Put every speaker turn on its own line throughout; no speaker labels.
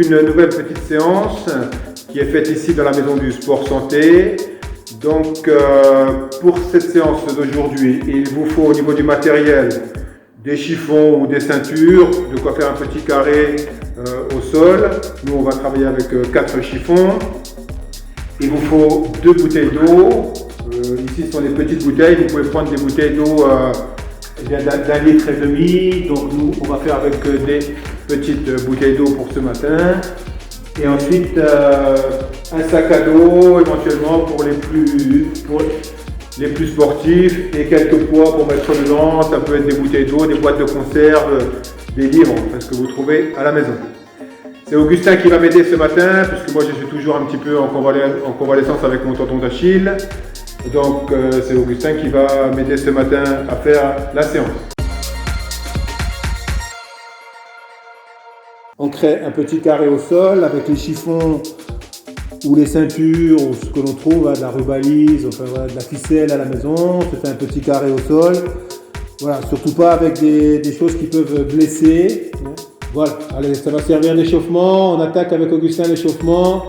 une nouvelle petite séance qui est faite ici dans la maison du sport santé. Donc pour cette séance d'aujourd'hui, il vous faut au niveau du matériel des chiffons ou des ceintures, de quoi faire un petit carré au sol. Nous on va travailler avec 4 chiffons. Il vous faut 2 bouteilles d'eau. Ici ce sont des petites bouteilles, vous pouvez prendre des bouteilles d'eau d'1,5 litre. Donc nous on va faire avec des petites bouteilles d'eau pour ce matin. Et ensuite un sac à dos éventuellement pour les plus sportifs et quelques poids pour mettre dedans. Ça peut être des bouteilles d'eau, des boîtes de conserve, des livres, ce que vous trouvez à la maison. C'est Augustin qui va m'aider ce matin puisque moi je suis toujours un petit peu en convalescence avec mon tendon d'Achille. Donc c'est Augustin qui va m'aider ce matin à faire la séance. On crée un petit carré au sol avec les chiffons ou les ceintures ou ce que l'on trouve, de la rubalise, enfin voilà, de la ficelle à la maison. On se fait un petit carré au sol. Voilà, surtout pas avec des choses qui peuvent blesser. Voilà, allez, ça va servir d'échauffement. On attaque avec Augustin l'échauffement.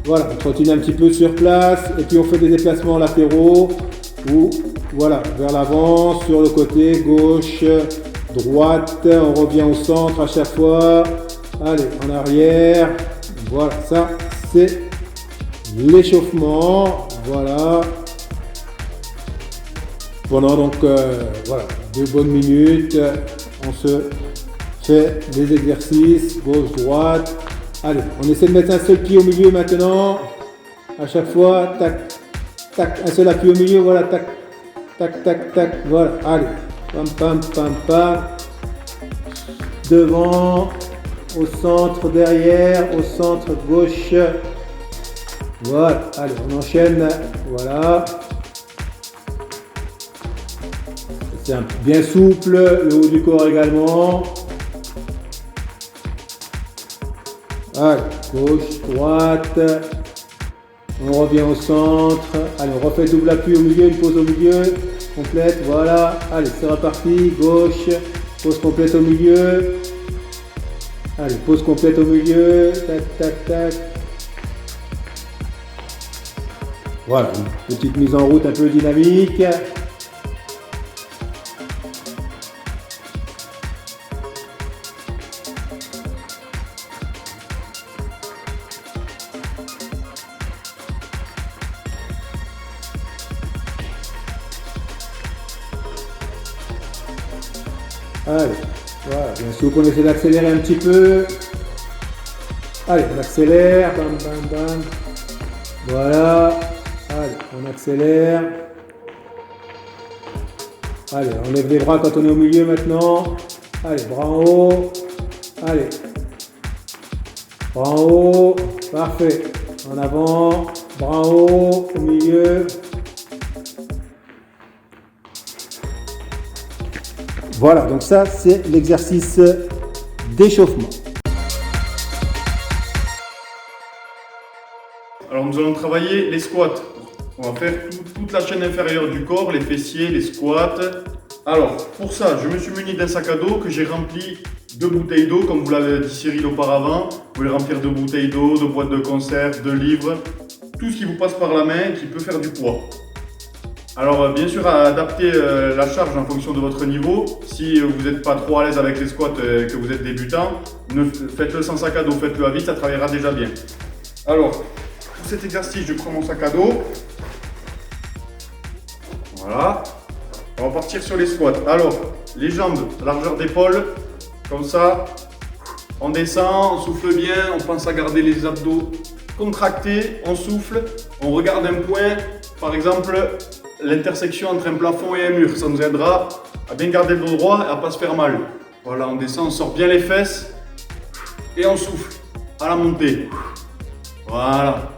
Voilà, on trottine un petit peu sur place et puis on fait des déplacements latéraux ou voilà, vers l'avant, sur le côté, gauche, droite. On revient au centre à chaque fois. Allez, en arrière. Voilà, ça c'est l'échauffement. Voilà. Pendant donc voilà, 2 bonnes minutes, on se fait des exercices gauche-droite. Allez, on essaie de mettre un seul pied au milieu maintenant. À chaque fois, tac, tac, un seul appui au milieu, voilà, tac, tac, tac, tac, voilà. Allez, pam, pam, pam, pam. Devant, au centre, derrière, au centre, gauche. Voilà, allez, on enchaîne, voilà. C'est bien souple, le haut du corps également. Allez, gauche, droite, on revient au centre, allez, on refait double appui au milieu, une pause au milieu, complète, voilà, allez, c'est reparti, gauche, pause complète au milieu, allez, pause complète au milieu, tac, tac, tac. Voilà, une petite mise en route un peu dynamique. Allez, voilà, bien sûr qu'on essaie d'accélérer un petit peu. Allez, on accélère, bam, bam, bam. Voilà, allez, on accélère. Allez, on lève les bras quand on est au milieu maintenant. Allez, bras en haut. Allez, bras en haut, parfait. En avant, bras en haut, au milieu. Voilà, donc ça c'est l'exercice d'échauffement.
Alors nous allons travailler les squats. On va faire toute la chaîne inférieure du corps, les fessiers, les squats. Alors pour ça, je me suis muni d'un sac à dos que j'ai rempli de bouteilles d'eau, comme vous l'avez dit Cyril auparavant. Vous pouvez le remplir de bouteilles d'eau, de boîtes de conserve, de livres, tout ce qui vous passe par la main qui peut faire du poids. Alors bien sûr, adaptez la charge en fonction de votre niveau. Si vous n'êtes pas trop à l'aise avec les squats et que vous êtes débutant, faites-le sans sac à dos, faites-le à vis, ça travaillera déjà bien. Alors, pour cet exercice, je prends mon sac à dos. Voilà. On va partir sur les squats. Alors, les jambes, largeur d'épaule, comme ça. On descend, on souffle bien, on pense à garder les abdos contractés, on souffle, on regarde un point, par exemple, l'intersection entre un plafond et un mur, ça nous aidera à bien garder le dos droit et à ne pas se faire mal. Voilà, on descend, on sort bien les fesses et on souffle à la montée. Voilà.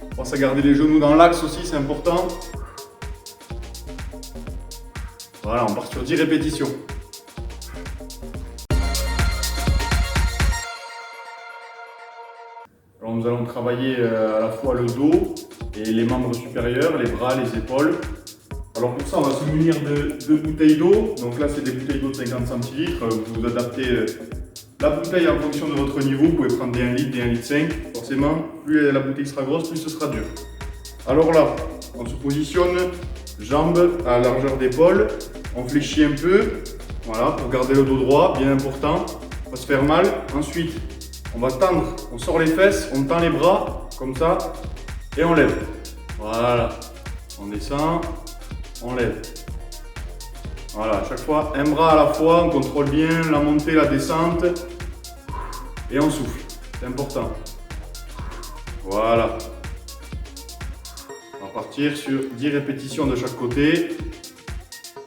On pense à garder les genoux dans l'axe aussi, c'est important. Voilà, on part sur 10 répétitions. Alors nous allons travailler à la fois le dos et les membres supérieurs, les bras, les épaules. Alors pour ça, on va se munir de 2 bouteilles d'eau. Donc là, c'est des bouteilles d'eau de 50 centilitres. Vous adaptez La bouteille, en fonction de votre niveau, vous pouvez prendre des 1 litre, des 1 litre 5. Forcément, plus la bouteille sera grosse, plus ce sera dur. Alors là, on se positionne, jambes à largeur d'épaule. On fléchit un peu, voilà, pour garder le dos droit, bien important. On va se faire mal. Ensuite, on va tendre, on sort les fesses, on tend les bras, comme ça, et on lève. Voilà. On descend, on lève. Voilà, à chaque fois, un bras à la fois, on contrôle bien la montée, la descente. Et on souffle, c'est important. Voilà. On va partir sur 10 répétitions de chaque côté.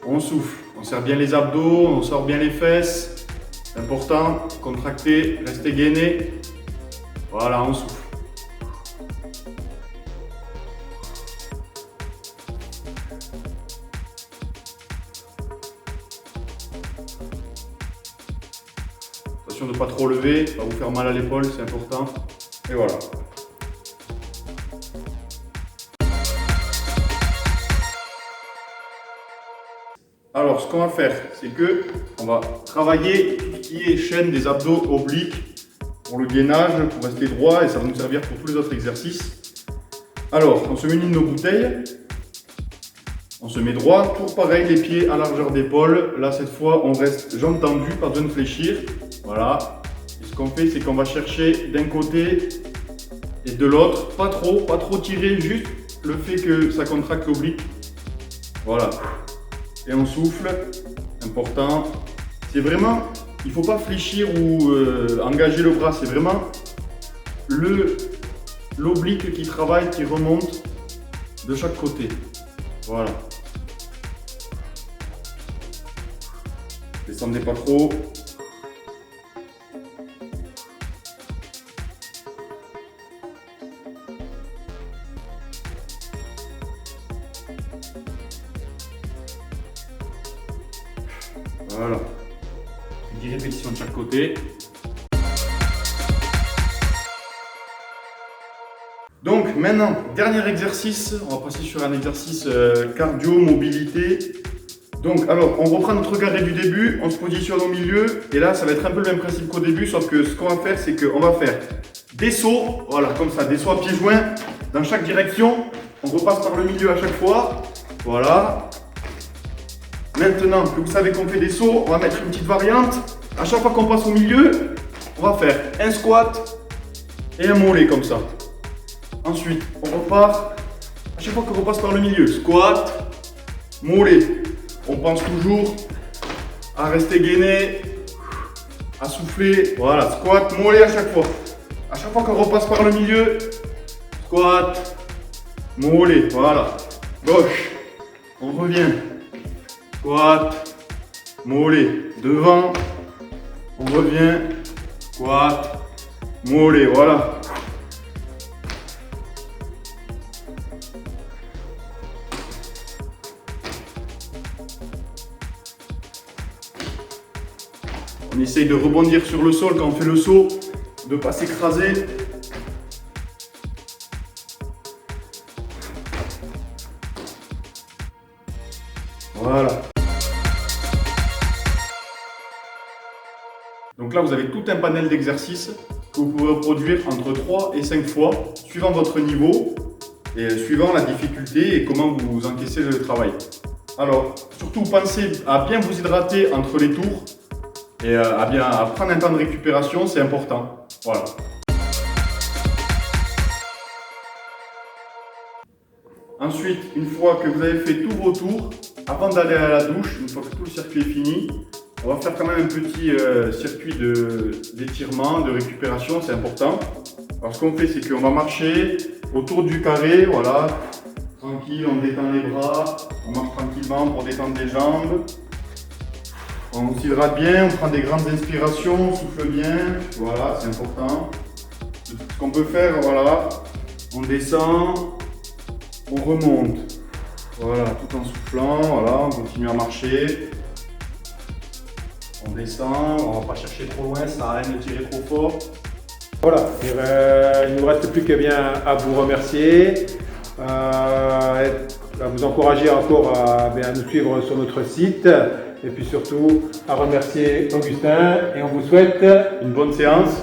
On souffle, on serre bien les abdos, on sort bien les fesses. C'est important, contracter, rester gainé. Voilà, on souffle. Attention de ne pas trop lever, ça va vous faire mal à l'épaule, c'est important. Et voilà. Alors, ce qu'on va faire, c'est que on va travailler tout ce qui est chaîne des abdos obliques pour le gainage, pour rester droit, et ça va nous servir pour tous les autres exercices. Alors, on se munit de nos bouteilles, on se met droit, toujours pareil, les pieds à largeur d'épaule. Là, cette fois, on reste jambes tendues, pas besoin de fléchir. Voilà. Et ce qu'on fait, c'est qu'on va chercher d'un côté et de l'autre, pas trop tirer, juste le fait que ça contracte l'oblique. Voilà. Et on souffle, important. C'est vraiment, il ne faut pas fléchir ou engager le bras, c'est vraiment l'oblique qui travaille, qui remonte de chaque côté. Voilà. Descendez pas trop. Voilà. 10 répétitions de chaque côté. Donc maintenant, dernier exercice. On va passer sur un exercice cardio, mobilité. Donc alors, on reprend notre carré du début, on se positionne au milieu. Et là, ça va être un peu le même principe qu'au début, sauf que ce qu'on va faire, c'est qu'on va faire des sauts. Voilà, comme ça, des sauts à pieds joints dans chaque direction. On repasse par le milieu à chaque fois. Voilà. Maintenant que vous savez qu'on fait des sauts, on va mettre une petite variante. À chaque fois qu'on passe au milieu, on va faire un squat et un mollet comme ça. Ensuite, on repart. À chaque fois qu'on repasse par le milieu, squat, mollet. On pense toujours à rester gainé, à souffler. Voilà, squat, mollet à chaque fois. À chaque fois qu'on repasse par le milieu, squat, mollet. Voilà. Gauche, on revient. Squat, mollet, devant, on revient, squat, mollet, voilà. On essaye de rebondir sur le sol quand on fait le saut, de ne pas s'écraser. Voilà. Donc là, vous avez tout un panel d'exercices que vous pouvez reproduire entre 3 et 5 fois, suivant votre niveau et suivant la difficulté et comment vous encaissez le travail. Alors, surtout pensez à bien vous hydrater entre les tours et à prendre un temps de récupération, c'est important. Voilà. Ensuite, une fois que vous avez fait tous vos tours, avant d'aller à la douche, une fois que tout le circuit est fini, on va faire quand même un petit circuit d'étirement, de récupération, c'est important. Alors ce qu'on fait, c'est qu'on va marcher autour du carré, voilà, tranquille, on détend les bras, on marche tranquillement pour détendre les jambes. On s'hydrate bien, on prend des grandes inspirations, on souffle bien, voilà, c'est important. Ce qu'on peut faire, voilà, on descend, on remonte, voilà, tout en soufflant, voilà, on continue à marcher. On descend, on va pas chercher trop loin, ça sert à rien de tirer trop fort.
Voilà, il ne nous reste plus qu'à bien à vous remercier, à vous encourager encore à nous suivre sur notre site Et puis surtout, à remercier Augustin et on vous souhaite
Une bonne séance.